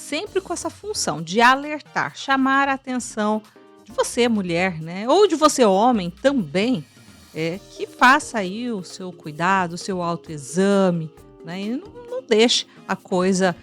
sempre com essa função de alertar, chamar a atenção de você, mulher, né? Ou de você, homem, também, que faça aí o seu cuidado, o seu autoexame, né? E não deixe a coisa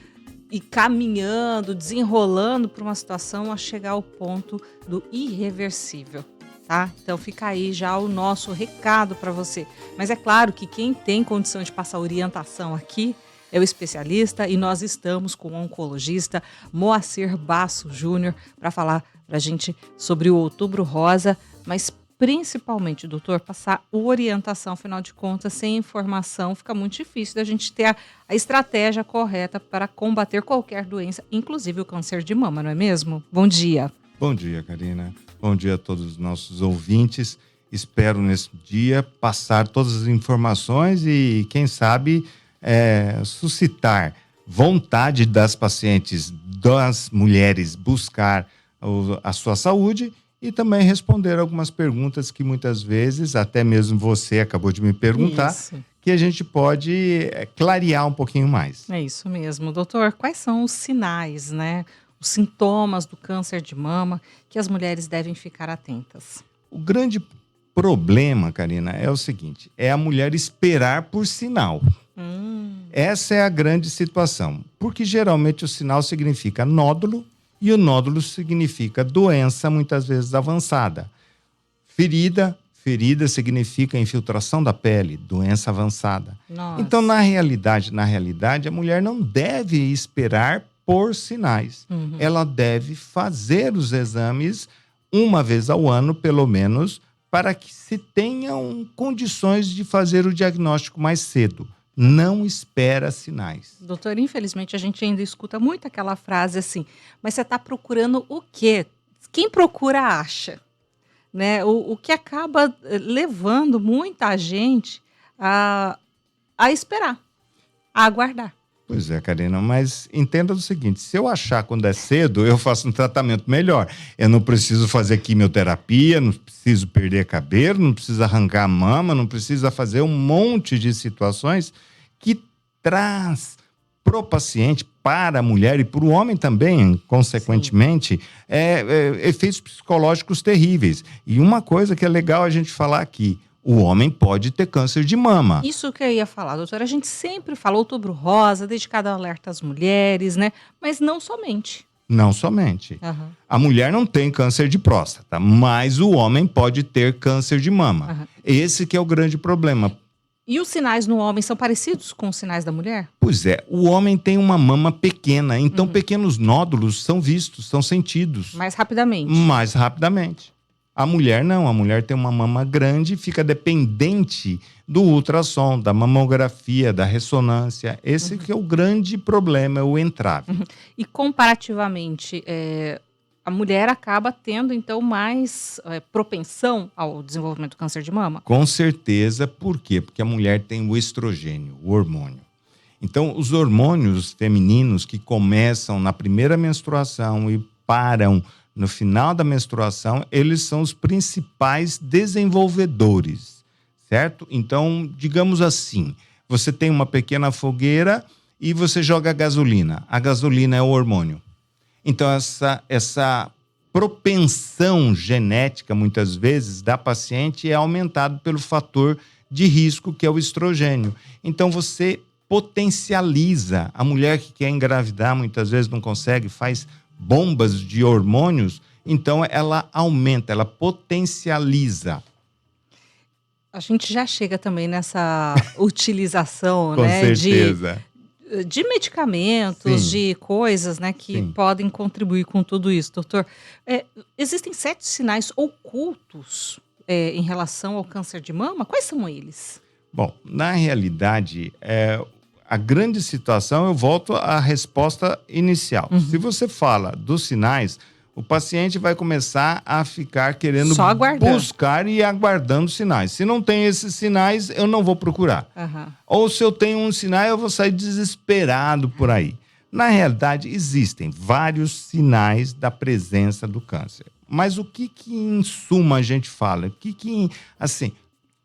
ir caminhando, desenrolando para uma situação a chegar ao ponto do irreversível, tá? Então fica aí já o nosso recado para você. Mas é claro que quem tem condição de passar orientação aqui é o especialista, e nós estamos com o oncologista Moacir Basso Júnior para falar para a gente sobre o Outubro Rosa, mas principalmente, doutor, passar orientação. Afinal de contas, sem informação fica muito difícil da gente ter a estratégia correta para combater qualquer doença, inclusive o câncer de mama, não é mesmo? Bom dia. Bom dia, Karina. Bom dia a todos os nossos ouvintes. Espero nesse dia passar todas as informações e, quem sabe, suscitar vontade das pacientes, das mulheres, buscar a sua saúde e também responder algumas perguntas que muitas vezes, até mesmo você acabou de me perguntar, Isso. que a gente pode clarear um pouquinho mais. É isso mesmo. Doutor, quais são os sinais, né? Os sintomas do câncer de mama que as mulheres devem ficar atentas? O grande problema, Karina, é o seguinte, é a mulher esperar por sinal. Essa é a grande situação, porque geralmente o sinal significa nódulo e o nódulo significa doença, muitas vezes avançada. Ferida significa infiltração da pele, doença avançada. Nossa. Então, na realidade, a mulher não deve esperar por sinais. Ela deve fazer os exames uma vez ao ano, pelo menos, para que se tenham condições de fazer o diagnóstico mais cedo. Não espera sinais. Doutor, infelizmente a gente ainda escuta muito aquela frase assim, mas você está procurando o quê? Quem procura acha, né? O que acaba levando muita gente a esperar, a aguardar. Pois é, Karina, mas entenda o seguinte, se eu achar quando é cedo, eu faço um tratamento melhor. Eu não preciso fazer quimioterapia, não preciso perder cabelo, não preciso arrancar a mama, não precisa fazer um monte de situações que traz pro paciente, para a mulher e para o homem também, consequentemente, efeitos psicológicos terríveis. E uma coisa que é legal a gente falar aqui, o homem pode ter câncer de mama. Isso que eu ia falar, doutora. A gente sempre fala Outubro Rosa, dedicado ao alerta às mulheres, né? Mas não somente. Não somente. A mulher não tem câncer de próstata, mas o homem pode ter câncer de mama. Esse que é o grande problema. E os sinais no homem são parecidos com os sinais da mulher? Pois é, o homem tem uma mama pequena, então pequenos nódulos são vistos, são sentidos. Mais rapidamente. Mais rapidamente. A mulher não, a mulher tem uma mama grande e fica dependente do ultrassom, da mamografia, da ressonância. Esse que é o grande problema, é o entrave. E comparativamente, a mulher acaba tendo então mais propensão ao desenvolvimento do câncer de mama? Com certeza, por quê? Porque a mulher tem o estrogênio, o hormônio. Então, os hormônios femininos que começam na primeira menstruação e param no final da menstruação, eles são os principais desenvolvedores, certo? Então, digamos assim, você tem uma pequena fogueira e você joga gasolina. A gasolina é o hormônio. Então, essa propensão genética, muitas vezes, da paciente é aumentada pelo fator de risco, que é o estrogênio. Então, você potencializa. A mulher que quer engravidar, muitas vezes não consegue, faz bombas de hormônios, então ela aumenta, ela potencializa. A gente já chega também nessa utilização, Com né, certeza. de medicamentos, Sim. de coisas, né, que Sim. podem contribuir com tudo isso, doutor. Existem 7 sinais ocultos em relação ao câncer de mama? Quais são eles? Bom, na realidade, a grande situação, eu volto à resposta inicial. Se você fala dos sinais, o paciente vai começar a ficar querendo Só aguardando. buscar e aguardando sinais. Se não tem esses sinais, eu não vou procurar. Ou se eu tenho um sinal, eu vou sair desesperado por aí. Na realidade, existem vários sinais da presença do câncer. Mas o que em suma a gente fala? Assim,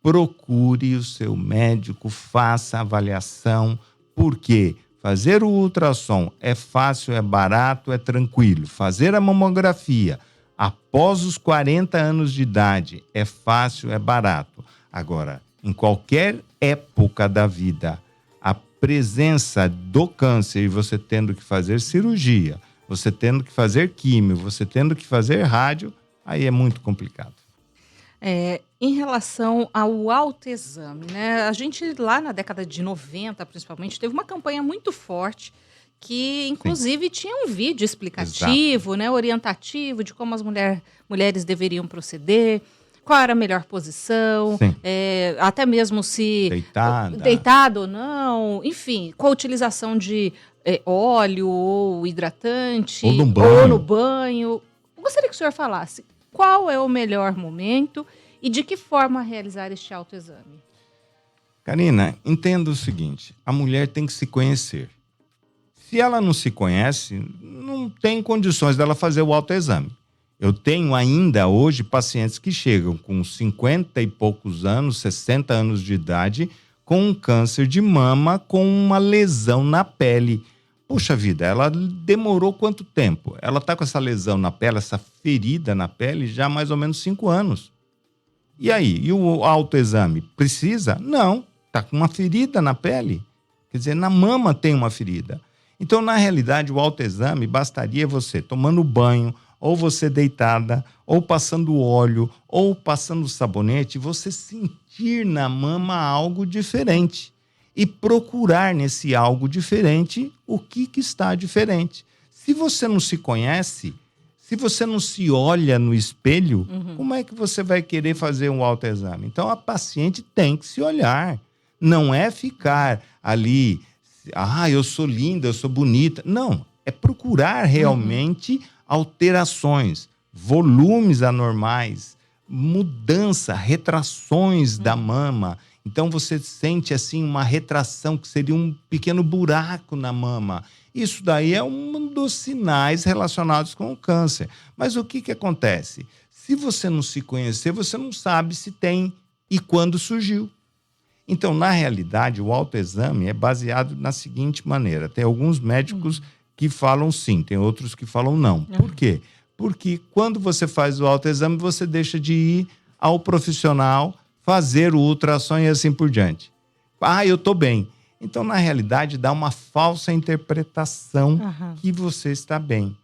procure o seu médico, faça a avaliação. Por quê? Fazer o ultrassom é fácil, é barato, é tranquilo. Fazer a mamografia após os 40 anos de idade é fácil, é barato. Agora, em qualquer época da vida, a presença do câncer e você tendo que fazer cirurgia, você tendo que fazer químio, você tendo que fazer rádio, aí é muito complicado. Em relação ao autoexame, né? A gente lá na década de 90, principalmente, teve uma campanha muito forte que, Sim, inclusive, tinha um vídeo exato. explicativo, né, orientativo de como as mulheres deveriam proceder, qual era a melhor posição, Sim. até mesmo se Deitada. deitado ou não, enfim, com a utilização de óleo ou Ou no hidratante ou no banho. banho. Eu gostaria que o senhor falasse qual é o melhor momento e de que forma realizar este autoexame. Karina, entenda o seguinte: a mulher tem que se conhecer. Se ela não se conhece, não tem condições dela fazer o autoexame. Eu tenho ainda hoje pacientes que chegam com 50 e poucos anos, 60 anos de idade, com um câncer de mama, com uma lesão na pele. Puxa vida, ela demorou quanto tempo? Ela está com essa lesão na pele, essa ferida na pele, já há mais ou menos 5 anos. E aí? E o autoexame? Precisa? Não. Está com uma ferida na pele. Quer dizer, na mama tem uma ferida. Então, na realidade, o autoexame bastaria você tomando banho, ou você deitada, ou passando óleo, ou passando sabonete, você sentir na mama algo diferente. E procurar nesse algo diferente o que está diferente. Se você não se conhece, se você não se olha no espelho, como é que você vai querer fazer um autoexame? Então, a paciente tem que se olhar. Não é ficar ali, eu sou linda, eu sou bonita. Não, é procurar realmente alterações, volumes anormais, mudança, retrações da mama. Então, você sente assim uma retração, que seria um pequeno buraco na mama. Isso daí é um dos sinais relacionados com o câncer. Mas o que acontece? Se você não se conhecer, você não sabe se tem e quando surgiu. Então, na realidade, o autoexame é baseado na seguinte maneira. Tem alguns médicos que falam sim, tem outros que falam não. Por quê? Porque quando você faz o autoexame, você deixa de ir ao profissional fazer o ultrassom e assim por diante. Eu estou bem. Então, na realidade, dá uma falsa interpretação que você está bem.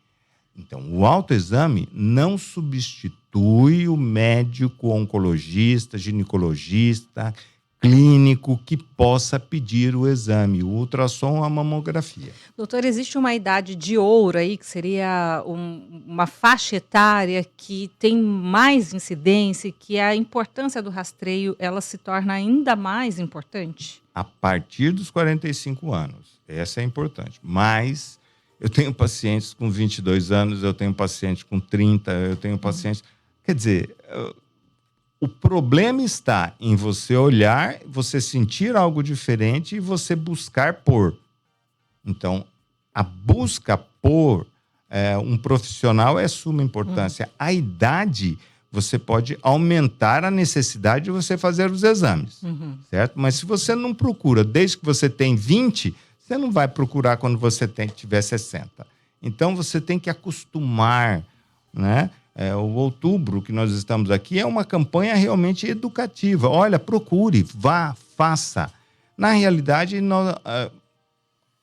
Então, o autoexame não substitui o médico oncologista, ginecologista, clínico que possa pedir o exame, o ultrassom ou a mamografia. Doutor, existe uma idade de ouro aí, que seria uma faixa etária que tem mais incidência, que a importância do rastreio ela se torna ainda mais importante? A partir dos 45 anos, essa é importante. Mas eu tenho pacientes com 22 anos, eu tenho pacientes com 30, eu tenho pacientes... Quer dizer, o problema está em você olhar, você sentir algo diferente e você buscar por. Então, a busca por um profissional é suma importância. A idade, você pode aumentar a necessidade de você fazer os exames, certo? Mas se você não procura desde que você tem 20, você não vai procurar quando você tiver 60. Então, você tem que acostumar, né? O outubro que nós estamos aqui é uma campanha realmente educativa. Olha, procure, vá, faça. Na realidade,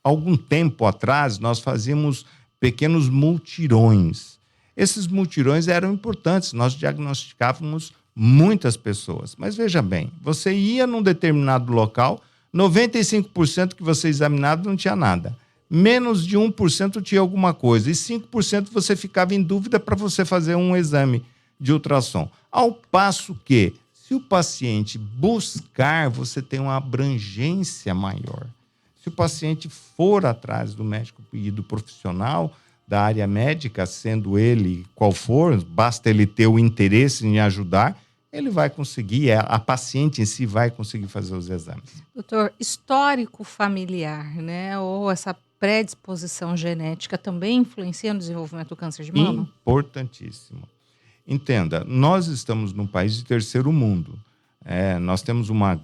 algum tempo atrás, nós fazíamos pequenos multirões. Esses multirões eram importantes, nós diagnosticávamos muitas pessoas. Mas veja bem, você ia num determinado local, 95% que você examinava não tinha nada. Menos de 1% tinha alguma coisa. E 5% você ficava em dúvida para você fazer um exame de ultrassom. Ao passo que, se o paciente buscar, você tem uma abrangência maior. Se o paciente for atrás do médico e do profissional da área médica, sendo ele qual for, basta ele ter o interesse em ajudar, ele vai conseguir, a paciente em si vai conseguir fazer os exames. Doutor, histórico familiar, né? Ou essa predisposição genética também influencia no desenvolvimento do câncer de mama? Importantíssimo. Entenda, nós estamos num país de terceiro mundo. Nós temos uma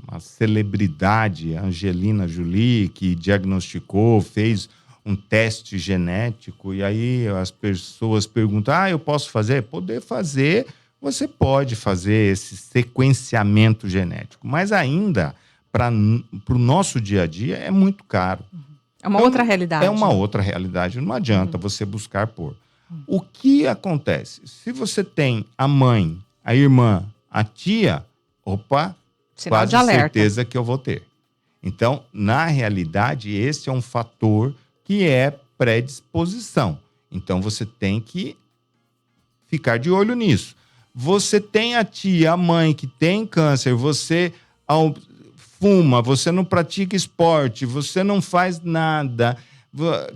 uma celebridade, Angelina Jolie, que diagnosticou, fez um teste genético, e aí as pessoas perguntam, eu posso fazer? Poder fazer, você pode fazer esse sequenciamento genético, mas ainda, para o nosso dia a dia, é muito caro. É uma outra realidade. É uma outra realidade, não adianta você buscar pôr. O que acontece? Se você tem a mãe, a irmã, a tia, Sinal quase de alerta. certeza que eu vou ter. Então, na realidade, esse é um fator que é predisposição. Então, você tem que ficar de olho nisso. Você tem a tia, a mãe que tem câncer, você fuma, você não pratica esporte, você não faz nada.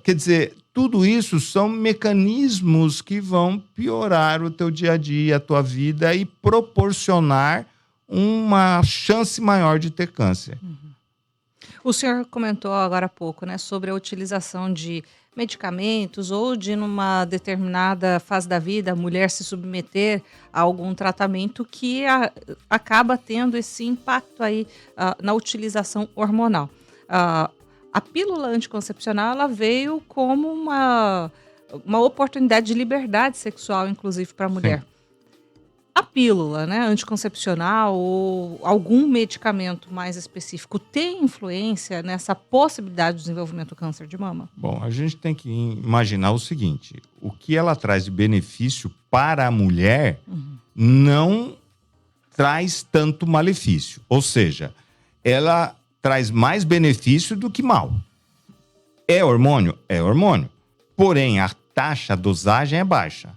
Quer dizer, tudo isso são mecanismos que vão piorar o teu dia a dia, a tua vida e proporcionar uma chance maior de ter câncer. O senhor comentou agora há pouco, né, sobre a utilização de medicamentos ou de, numa determinada fase da vida, a mulher se submeter a algum tratamento que acaba tendo esse impacto aí na utilização hormonal. A pílula anticoncepcional, ela veio como uma oportunidade de liberdade sexual, inclusive, para a mulher. Sim. A pílula, né, anticoncepcional ou algum medicamento mais específico tem influência nessa possibilidade de desenvolvimento do câncer de mama? Bom, a gente tem que imaginar o seguinte, o que ela traz de benefício para a mulher não traz tanto malefício. Ou seja, ela traz mais benefício do que mal. É hormônio? É hormônio. Porém, a taxa, a dosagem é baixa.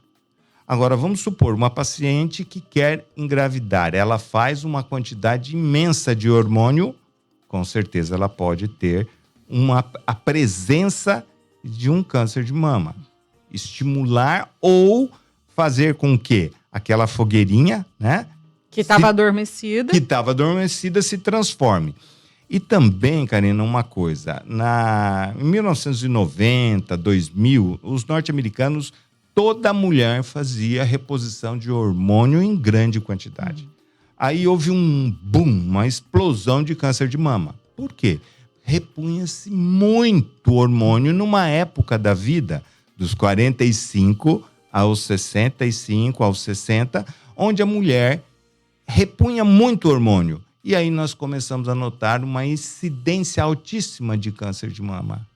Agora, vamos supor, uma paciente que quer engravidar, ela faz uma quantidade imensa de hormônio, com certeza ela pode ter a presença de um câncer de mama. Estimular ou fazer com que aquela fogueirinha, né? Que estava adormecida. Que estava adormecida se transforme. E também, Karina, uma coisa, em 1990, 2000, os norte-americanos, toda mulher fazia reposição de hormônio em grande quantidade. Aí houve um boom, uma explosão de câncer de mama. Por quê? Repunha-se muito hormônio numa época da vida, dos 45 aos 65, aos 60, onde a mulher repunha muito hormônio. E aí nós começamos a notar uma incidência altíssima de câncer de mama.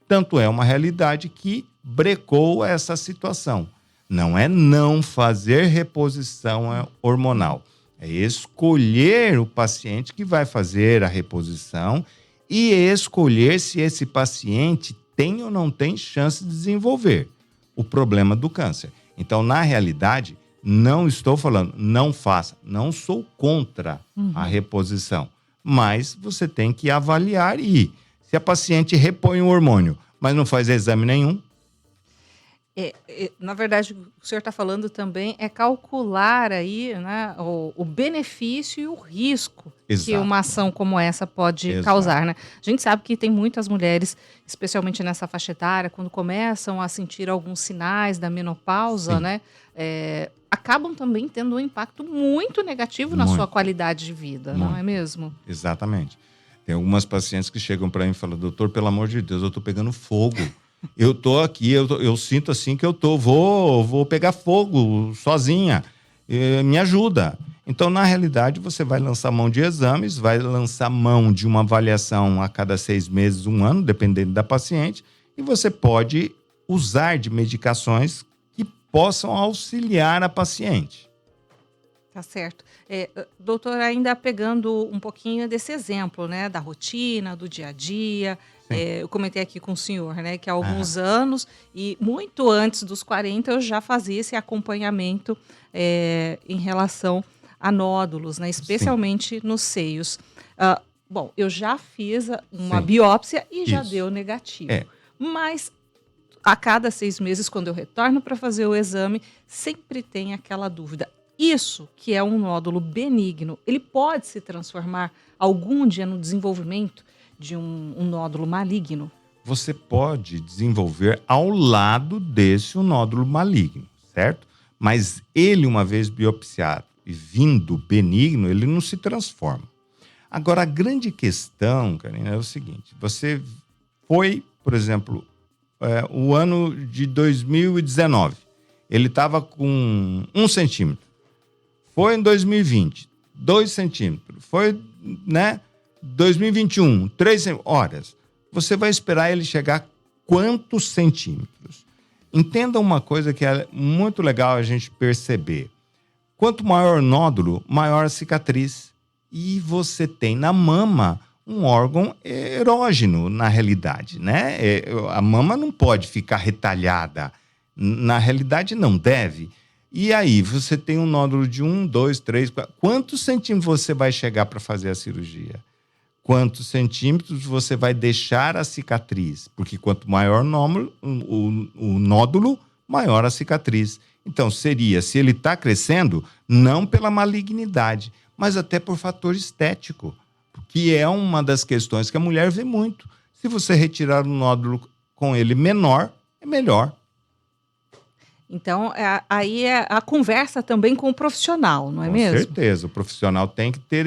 Tanto é uma realidade que brecou essa situação. Não é não fazer reposição hormonal. É escolher o paciente que vai fazer a reposição e escolher se esse paciente tem ou não tem chance de desenvolver o problema do câncer. Então, na realidade, não estou falando, não faça, não sou contra a reposição, mas você tem que avaliar se a paciente repõe o hormônio, mas não faz exame nenhum. Na verdade, o que o senhor está falando também é calcular aí, né, o benefício e o risco que uma ação como essa pode causar, né? A gente sabe que tem muitas mulheres, especialmente nessa faixa etária, quando começam a sentir alguns sinais da menopausa, né, acabam também tendo um impacto muito negativo na sua qualidade de vida, não é mesmo? Exatamente. Tem algumas pacientes que chegam para mim e falam, doutor, pelo amor de Deus, eu estou pegando fogo. Eu tô aqui, eu sinto assim que vou pegar fogo sozinha, me ajuda. Então, na realidade, você vai lançar mão de exames, vai lançar mão de uma avaliação a cada 6 meses, 1 ano, dependendo da paciente, e você pode usar de medicações que possam auxiliar a paciente. Tá certo. Doutor, ainda pegando um pouquinho desse exemplo, né, da rotina, do dia a dia, eu comentei aqui com o senhor, né, que há alguns anos, e muito antes dos 40, eu já fazia esse acompanhamento em relação a nódulos, né, especialmente nos seios. Bom, eu já fiz uma biópsia e já deu negativo. Mas a cada 6 meses, quando eu retorno para fazer o exame, sempre tem aquela dúvida. Isso, que é um nódulo benigno, ele pode se transformar algum dia no desenvolvimento de um nódulo maligno? Você pode desenvolver ao lado desse um nódulo maligno, certo? Mas ele, uma vez biopsiado e vindo benigno, ele não se transforma. Agora, a grande questão, Karina, é o seguinte. Você foi, por exemplo, o ano de 2019. Ele estava com 1 centímetro. Foi em 2020, 2 centímetros. Foi, 2021, 3 horas. Você vai esperar ele chegar quantos centímetros? Entenda uma coisa que é muito legal a gente perceber. Quanto maior o nódulo, maior a cicatriz. E você tem na mama um órgão erógeno, na realidade, né? A mama não pode ficar retalhada. Na realidade, não deve. E aí, você tem um nódulo de 1, 2, 3, 4. Quantos centímetros você vai chegar para fazer a cirurgia? Quantos centímetros você vai deixar a cicatriz? Porque quanto maior o nódulo, maior a cicatriz. Então, seria, se ele está crescendo, não pela malignidade, mas até por fator estético, que é uma das questões que a mulher vê muito. Se você retirar o nódulo com ele menor, é melhor. Então, aí é a conversa também com o profissional, não é mesmo? Com certeza, o profissional tem que ter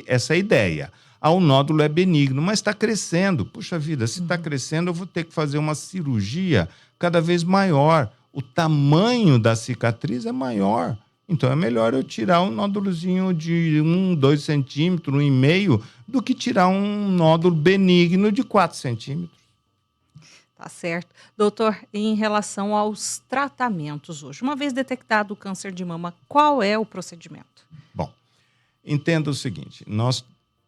essa ideia. O nódulo é benigno, mas está crescendo. Puxa vida, se está crescendo, eu vou ter que fazer uma cirurgia cada vez maior. O tamanho da cicatriz é maior. Então, é melhor eu tirar um nódulozinho de 1, 2 centímetros, 1,5, do que tirar um nódulo benigno de 4 centímetros. Tá certo. Doutor, em relação aos tratamentos hoje, uma vez detectado o câncer de mama, qual é o procedimento? Bom, entenda o seguinte, nós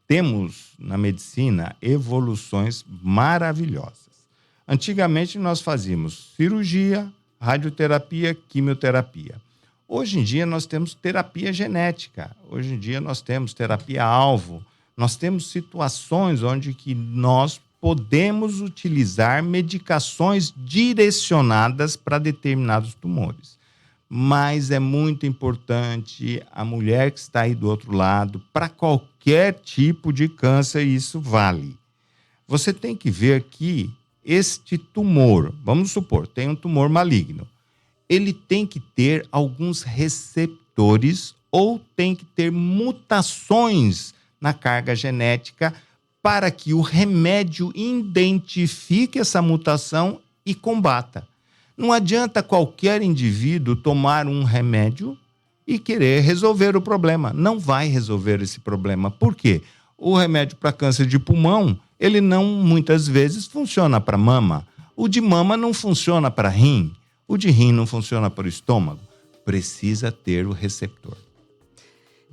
temos na medicina evoluções maravilhosas. Antigamente nós fazíamos cirurgia, radioterapia, quimioterapia. Hoje em dia nós temos terapia genética, hoje em dia nós temos terapia-alvo, nós temos situações onde que nós podemos utilizar medicações direcionadas para determinados tumores. Mas é muito importante a mulher que está aí do outro lado, para qualquer tipo de câncer, isso vale. Você tem que ver que este tumor, vamos supor, tem um tumor maligno, ele tem que ter alguns receptores ou tem que ter mutações na carga genética para que o remédio identifique essa mutação e combata. Não adianta qualquer indivíduo tomar um remédio e querer resolver o problema. Não vai resolver esse problema. Por quê? O remédio para câncer de pulmão, ele não, muitas vezes, funciona para mama. O de mama não funciona para rim. O de rim não funciona para o estômago. Precisa ter o receptor.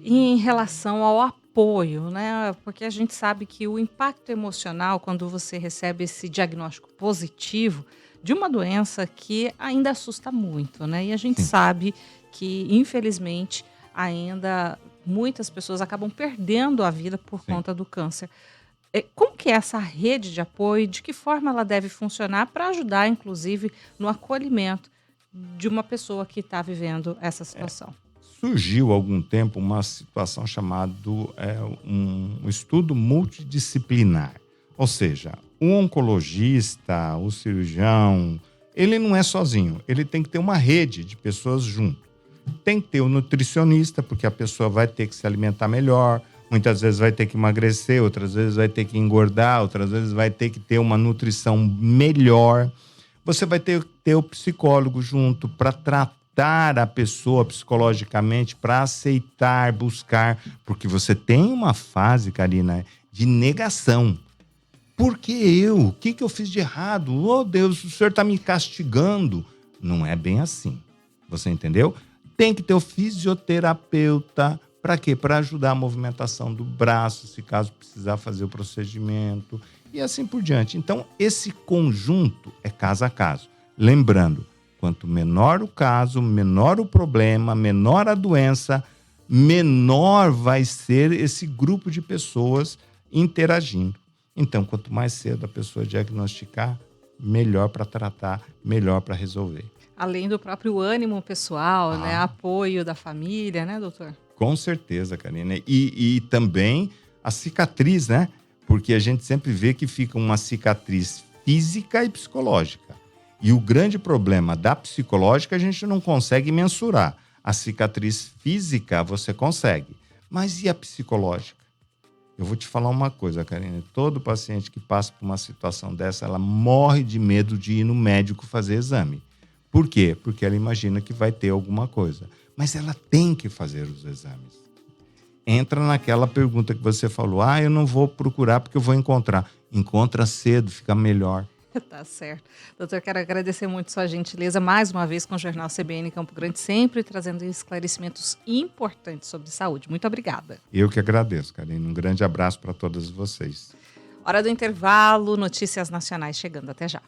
Em relação ao apoio, né? Porque a gente sabe que o impacto emocional, quando você recebe esse diagnóstico positivo de uma doença que ainda assusta muito, né? E a gente sabe que, infelizmente, ainda muitas pessoas acabam perdendo a vida por conta do câncer. Como que é essa rede de apoio? De que forma ela deve funcionar para ajudar, inclusive, no acolhimento de uma pessoa que está vivendo essa situação? Surgiu há algum tempo uma situação chamada um estudo multidisciplinar. Ou seja, o oncologista, o cirurgião, ele não é sozinho. Ele tem que ter uma rede de pessoas junto. Tem que ter o nutricionista, porque a pessoa vai ter que se alimentar melhor. Muitas vezes vai ter que emagrecer, outras vezes vai ter que engordar, outras vezes vai ter que ter uma nutrição melhor. Você vai ter que ter o psicólogo junto para tratar a pessoa psicologicamente, para aceitar, buscar. Porque você tem uma fase, Karina, de negação. Por que eu? O que eu fiz de errado? Oh, Deus, o senhor está me castigando. Não é bem assim. Você entendeu? Tem que ter o fisioterapeuta. Para quê? Para ajudar a movimentação do braço, se caso precisar fazer o procedimento e assim por diante. Então, esse conjunto é caso a caso. Lembrando, quanto menor o caso, menor o problema, menor a doença, menor vai ser esse grupo de pessoas interagindo. Então, quanto mais cedo a pessoa diagnosticar, melhor para tratar, melhor para resolver. Além do próprio ânimo pessoal, né? Apoio da família, né, doutor? Com certeza, Karina. E também a cicatriz, né? Porque a gente sempre vê que fica uma cicatriz física e psicológica. E o grande problema da psicológica a gente não consegue mensurar. A cicatriz física você consegue. Mas e a psicológica? Eu vou te falar uma coisa, Karine. Todo paciente que passa por uma situação dessa, ela morre de medo de ir no médico fazer exame. Por quê? Porque ela imagina que vai ter alguma coisa. Mas ela tem que fazer os exames. Entra naquela pergunta que você falou. Eu não vou procurar porque eu vou encontrar. Encontra cedo, fica melhor. Tá certo. Doutor, quero agradecer muito sua gentileza mais uma vez com o Jornal CBN Campo Grande, sempre trazendo esclarecimentos importantes sobre saúde. Muito obrigada. Eu que agradeço, Karine. Um grande abraço para todas vocês. Hora do intervalo, notícias nacionais chegando. Até já.